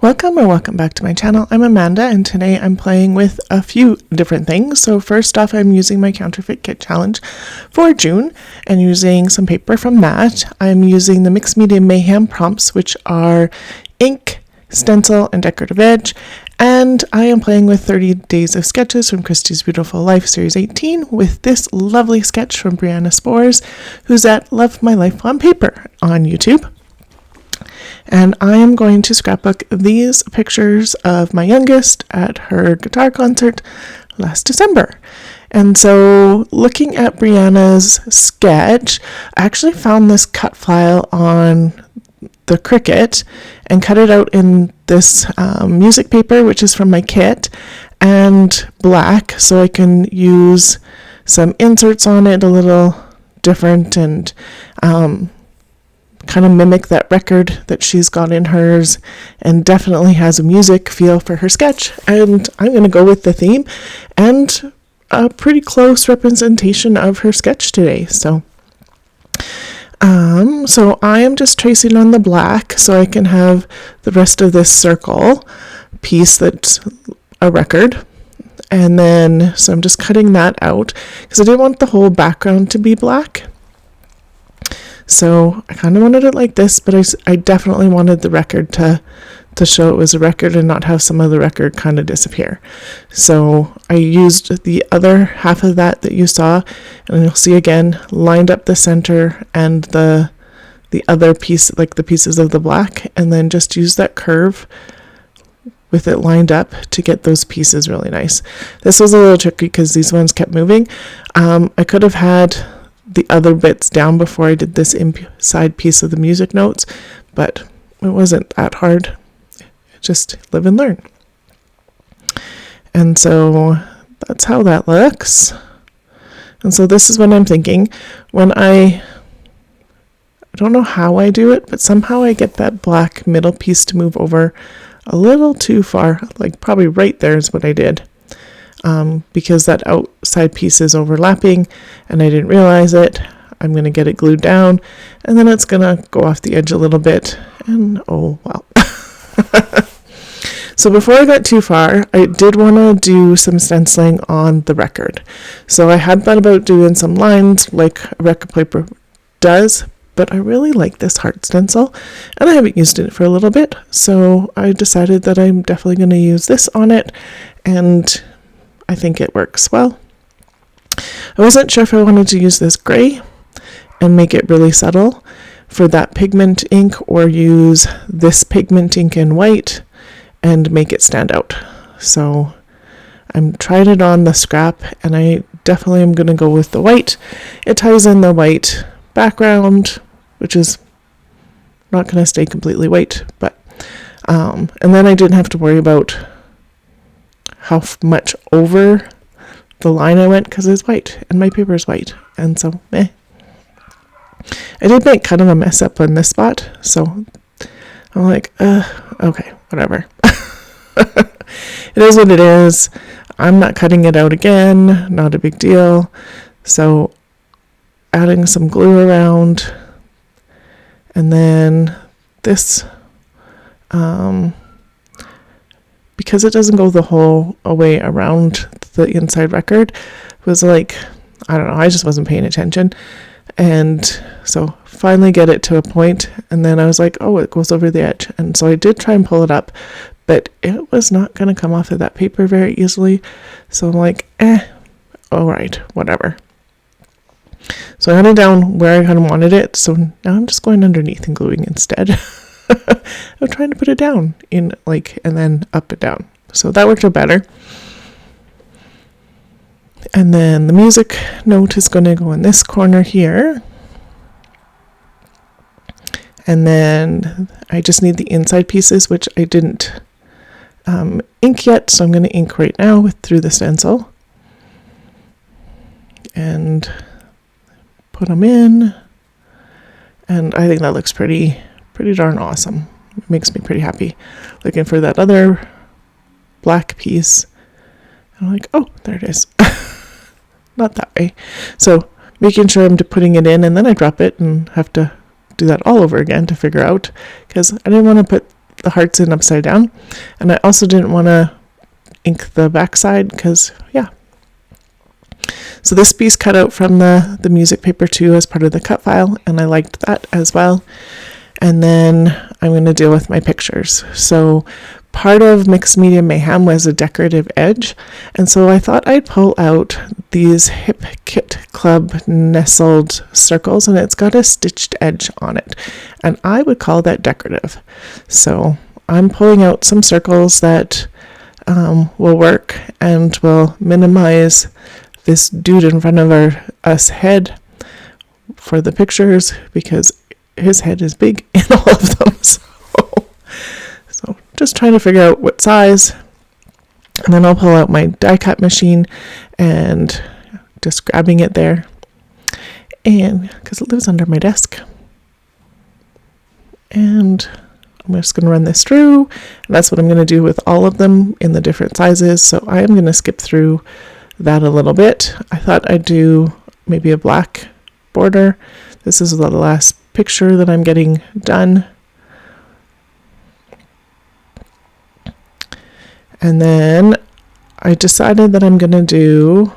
Welcome or welcome back to my channel. I'm Amanda and today I'm playing with a few different things. So first off, I'm using my Counterfeit Kit challenge for June and using some paper from that. I'm using the Media Mayhem prompts, which are ink, stencil, and decorative edge. And I am playing with 30 Days of Sketches from Christie's Beautiful Life Series 18 with this lovely sketch from Briana Spors, who's at Love My Life on Paper on YouTube. And I am going to scrapbook these pictures of my youngest at her guitar concert last December. And so looking at Briana's sketch, I actually found this cut file on the Cricut and cut it out in this music paper, which is from my kit, and black, so I can use some inserts on it a little different and kind of mimic that record that she's got in hers, and definitely has a music feel for her sketch. And I'm going to go with the theme and a pretty close representation of her sketch today. So I am just tracing on the black so I can have the rest of this circle piece that's a record. And then, so I'm just cutting that out because I didn't want the whole background to be black. So I kind of wanted it like this, but I definitely wanted the record to show it was a record and not have some of the record kind of disappear. So I used the other half of that you saw, and you'll see again, lined up the center and the other piece, like the pieces of the black, and then just use that curve with it lined up to get those pieces really nice. This was a little tricky because these ones kept moving. I could have had the other bits down before I did this inside piece of the music notes, but it wasn't that hard. Just live and learn. And so that's how that looks. And so this is what I'm thinking when I don't know how I do it, but somehow I get that black middle piece to move over a little too far, like probably right there is what I did. Because that outside piece is overlapping and I didn't realize it. I'm going to get it glued down and then it's going to go off the edge a little bit, and oh well. So before I got too far, I did want to do some stenciling on the record. So I had thought about doing some lines like a record paper does, but I really like this heart stencil and I haven't used it for a little bit. So I decided that I'm definitely going to use this on it, and I think it works well. I wasn't sure if I wanted to use this gray and make it really subtle for that pigment ink, or use this pigment ink in white and make it stand out. So I'm trying it on the scrap, and I definitely am going to go with the white. It ties in the white background, which is not going to stay completely white, but and then I didn't have to worry about how much over the line I went because it's white and my paper is white, and so I did make kind of a mess up on this spot, so I'm like okay, whatever. It is what it is. I'm not cutting it out again, not a big deal. So adding some glue around, and then this because it doesn't go the whole way around the inside record, was like, I don't know, I just wasn't paying attention. And so finally get it to a point, and then I was like, oh, it goes over the edge. And so I did try and pull it up, but it was not going to come off of that paper very easily. So I'm like, all right, whatever. So I had it down where I kind of wanted it. So now I'm just going underneath and gluing instead. I'm trying to put it down in and then up and down. So that worked out better. And then the music note is going to go in this corner here. And then I just need the inside pieces, which I didn't ink yet. So I'm going to ink right now through the stencil. And put them in. And I think that looks pretty darn awesome. It makes me pretty happy. Looking for that other black piece. And I'm like, oh, there it is. Not that way. So making sure I'm putting it in, and then I drop it and have to do that all over again to figure out, because I didn't want to put the hearts in upside down. And I also didn't want to ink the backside because, yeah. So this piece cut out from the music paper too as part of the cut file, and I liked that as well. And then I'm going to deal with my pictures. So part of Mixed Media Mayhem was a decorative edge, and so I thought I'd pull out these Hip Kit Club nestled circles, and it's got a stitched edge on it, and I would call that decorative. So I'm pulling out some circles that will work and will minimize this dude in front of us head for the pictures, because his head is big in all of them. So just trying to figure out what size, and then I'll pull out my die cut machine and just grabbing it there, and because it lives under my desk, and I'm just going to run this through, and that's what I'm going to do with all of them in the different sizes. So I am going to skip through that a little bit. I thought I'd do maybe a black border. This is the last picture that I'm getting done. And then I decided that I'm going to do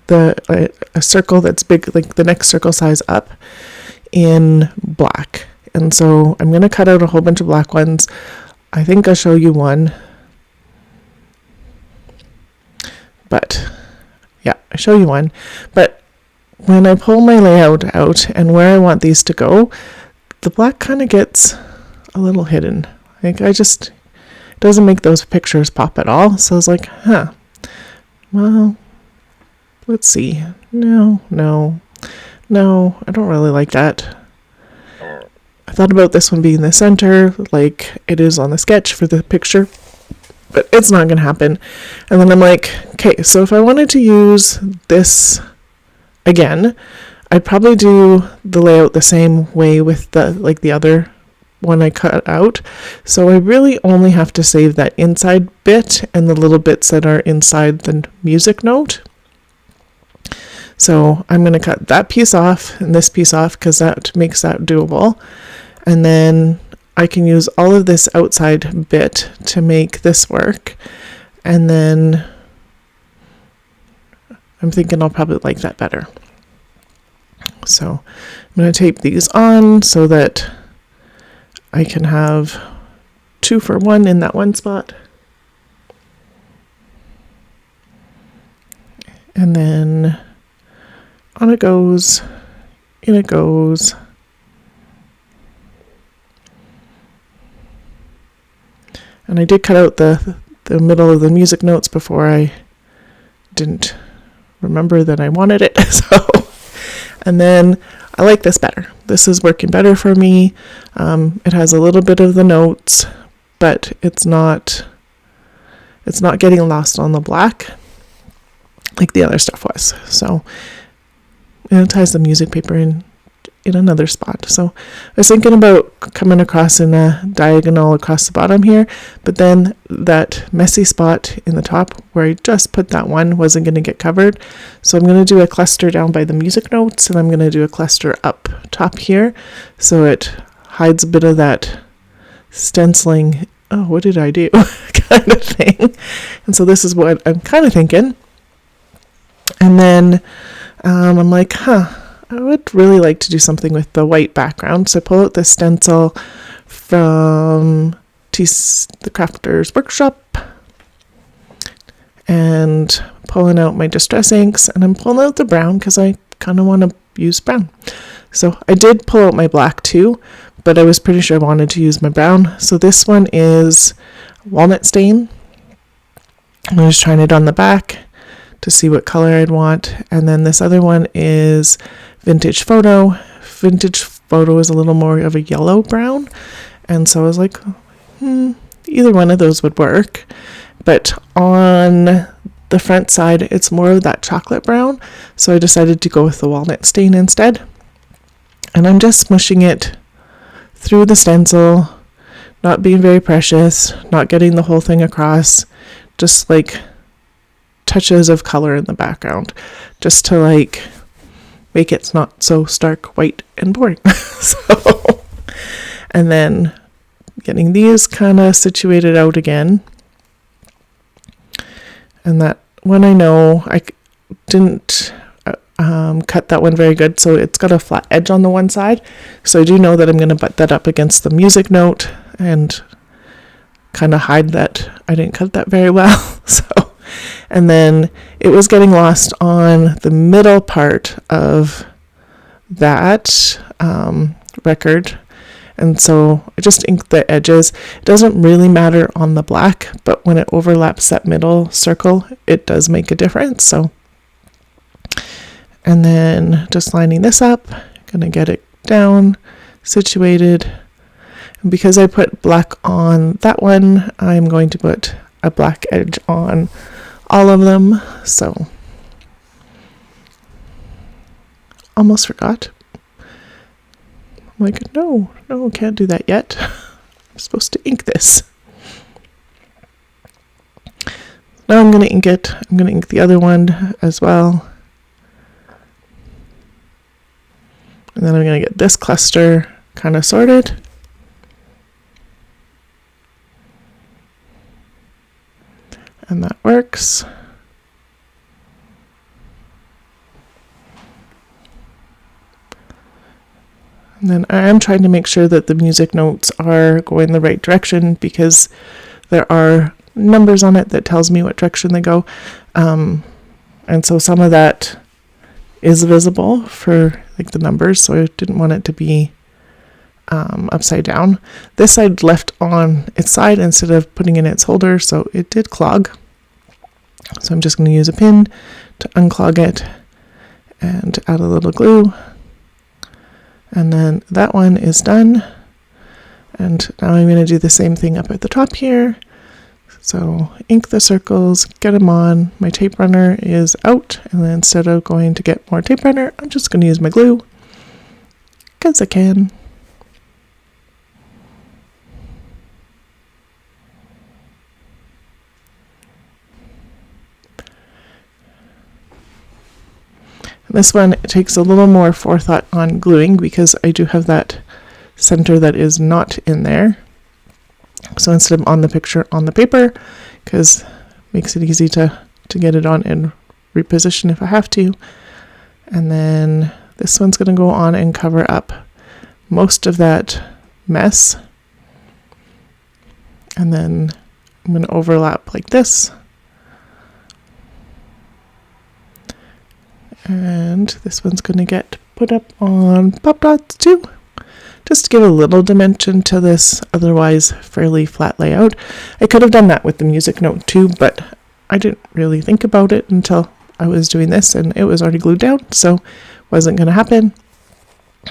a circle that's big, like the next circle size up, in black. And so I'm going to cut out a whole bunch of black ones. I think I'll show you one. But yeah, I show you one. But when I pull my layout out and where I want these to go, the black kind of gets a little hidden. Like it doesn't make those pictures pop at all. So I was like, well, let's see. No, I don't really like that. I thought about this one being the center, like it is on the sketch for the picture, but it's not going to happen. And then I'm like, okay, so if I wanted to use this again, I'd probably do the layout the same way with the other one I cut out. So I really only have to save that inside bit and the little bits that are inside the music note. So I'm going to cut that piece off and this piece off because that makes that doable. And then I can use all of this outside bit to make this work. And then I'm thinking I'll probably like that better. So I'm going to tape these on so that I can have 2 for 1 in that one spot. And then on it goes, in it goes. And I did cut out the middle of the music notes before I didn't remember that I wanted it. And then I like this better. This is working better for me. It has a little bit of the notes, but it's not getting lost on the black like the other stuff was. So, and it ties the music paper in another spot. So I was thinking about coming across in a diagonal across the bottom here, but then that messy spot in the top where I just put that one wasn't going to get covered. So I'm going to do a cluster down by the music notes, and I'm going to do a cluster up top here so it hides a bit of that stenciling, oh, what did I do kind of thing. And so this is what I'm kind of thinking. And then I'm like, I would really like to do something with the white background. So I pull out the stencil from the Crafter's Workshop and pulling out my distress inks, and I'm pulling out the brown because I kind of want to use brown. So I did pull out my black too, but I was pretty sure I wanted to use my brown. So this one is Walnut Stain. I'm just trying it on the back to see what color I'd want. And then this other one is Vintage Photo. Vintage Photo is a little more of a yellow brown. And so I was like, either one of those would work. But on the front side, it's more of that chocolate brown. So I decided to go with the Walnut Stain instead. And I'm just smushing it through the stencil, not being very precious, not getting the whole thing across, just like touches of color in the background, just to like make it not so stark white and boring. And then getting these kind of situated out again. And that one, I know I didn't cut that one very good, so it's got a flat edge on the one side. So I do know that I'm going to butt that up against the music note and kind of hide that I didn't cut that very well. So, and then it was getting lost on the middle part of that record, and so I just inked the edges. It doesn't really matter on the black, but when it overlaps that middle circle, it does make a difference. So, and then just lining this up, gonna get it down, situated. And because I put black on that one, I'm going to put a black edge on all of them. So, almost forgot. I'm like, no, can't do that yet. I'm supposed to ink this. Now I'm going to ink it. I'm going to ink the other one as well. And then I'm going to get this cluster kind of sorted. And that works. And then I am trying to make sure that the music notes are going the right direction, because there are numbers on it that tells me what direction they go. And so some of that is visible for like the numbers, so I didn't want it to be upside down. This side left on its side instead of putting in its holder, so it did clog. So I'm just going to use a pin to unclog it and add a little glue. And then that one is done. And now I'm going to do the same thing up at the top here. So ink the circles, get them on. My tape runner is out. And then instead of going to get more tape runner, I'm just going to use my glue, because I can. This one takes a little more forethought on gluing, because I do have that center that is not in there. So instead of on the picture, on the paper, because it makes it easy to get it on and reposition if I have to. And then this one's going to go on and cover up most of that mess. And then I'm going to overlap like this. And this one's going to get put up on pop dots too, just to give a little dimension to this otherwise fairly flat layout. I could have done that with the music note too, but I didn't really think about it until I was doing this, and it was already glued down, so wasn't going to happen.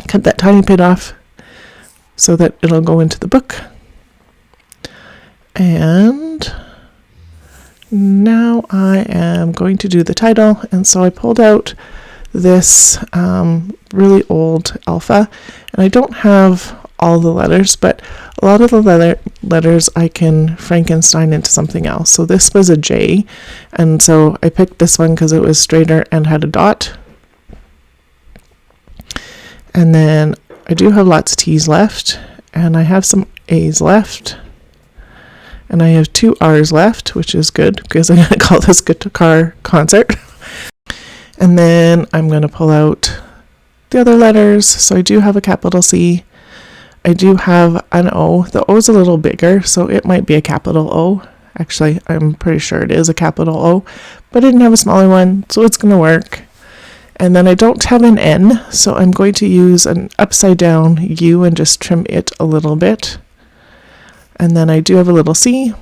Cut that tiny bit off so that it'll go into the book. And now I am going to do the title, and so I pulled out this really old alpha, and I don't have all the letters, but a lot of the letters I can Frankenstein into something else. So this was a J, and so I picked this one because it was straighter and had a dot. And then I do have lots of T's left, and I have some A's left. And I have 2 R's left, which is good, because I'm going to call this guitar concert. And then I'm going to pull out the other letters. So I do have a capital C. I do have an O. The O is a little bigger, so it might be a capital O. Actually, I'm pretty sure it is a capital O, but I didn't have a smaller one, so it's going to work. And then I don't have an N, so I'm going to use an upside down U and just trim it a little bit. And then I do have a little C.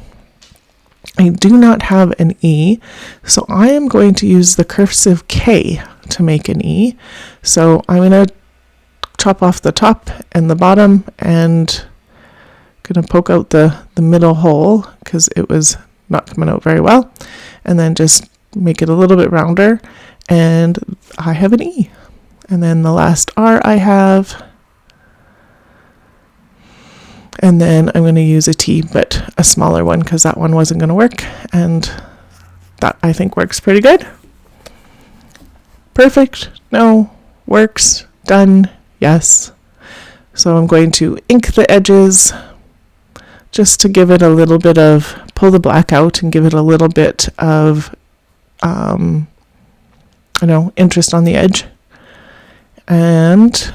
I do not have an E, so I am going to use the cursive K to make an E. So I'm going to chop off the top and the bottom, and going to poke out the middle hole because it was not coming out very well, and then just make it a little bit rounder, and I have an E. And then the last R I have. And then I'm going to use a T, but a smaller one, because that one wasn't going to work. And that, I think, works pretty good. Perfect. No. Works. Done. Yes. So I'm going to ink the edges. just to give it a little bit of, pull the black out and give it a little bit of, interest on the edge. And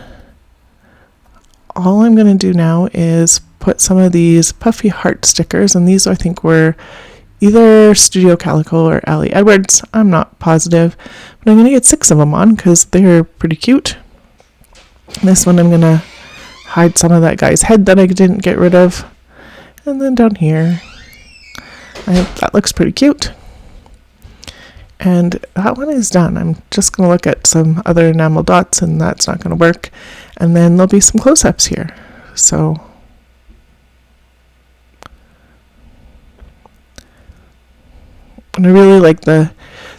all I'm going to do now is put some of these puffy heart stickers, and these I think were either Studio Calico or Ali Edwards. I'm not positive, but I'm going to get 6 of them on because they're pretty cute. This one I'm going to hide some of that guy's head that I didn't get rid of. And then down here, that looks pretty cute. And that one is done. I'm just going to look at some other enamel dots, and that's not going to work. And then there'll be some close-ups here. So and I really like the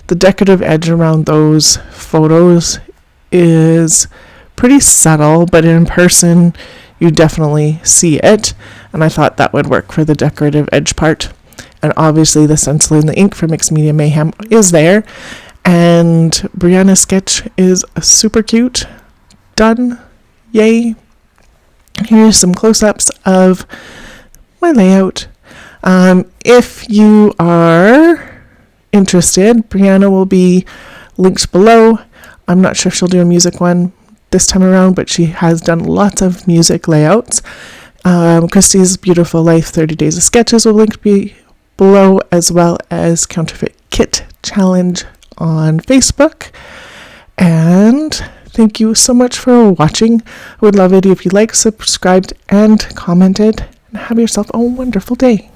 decorative edge around those photos is pretty subtle, but in person you definitely see it. And I thought that would work for the decorative edge part. And obviously the stencil and the ink for Mixed Media Mayhem is there. And Briana's sketch is super cute. Done. Yay. Here's some close-ups of my layout. If you are interested, Briana will be linked below. I'm not sure if she'll do a music one this time around, but she has done lots of music layouts. Christy's Beautiful Life 30 Days of Sketches will link below, as well as Counterfeit Kit Challenge on Facebook. And thank you so much for watching. I would love it if you liked, subscribed, and commented. And have yourself a wonderful day.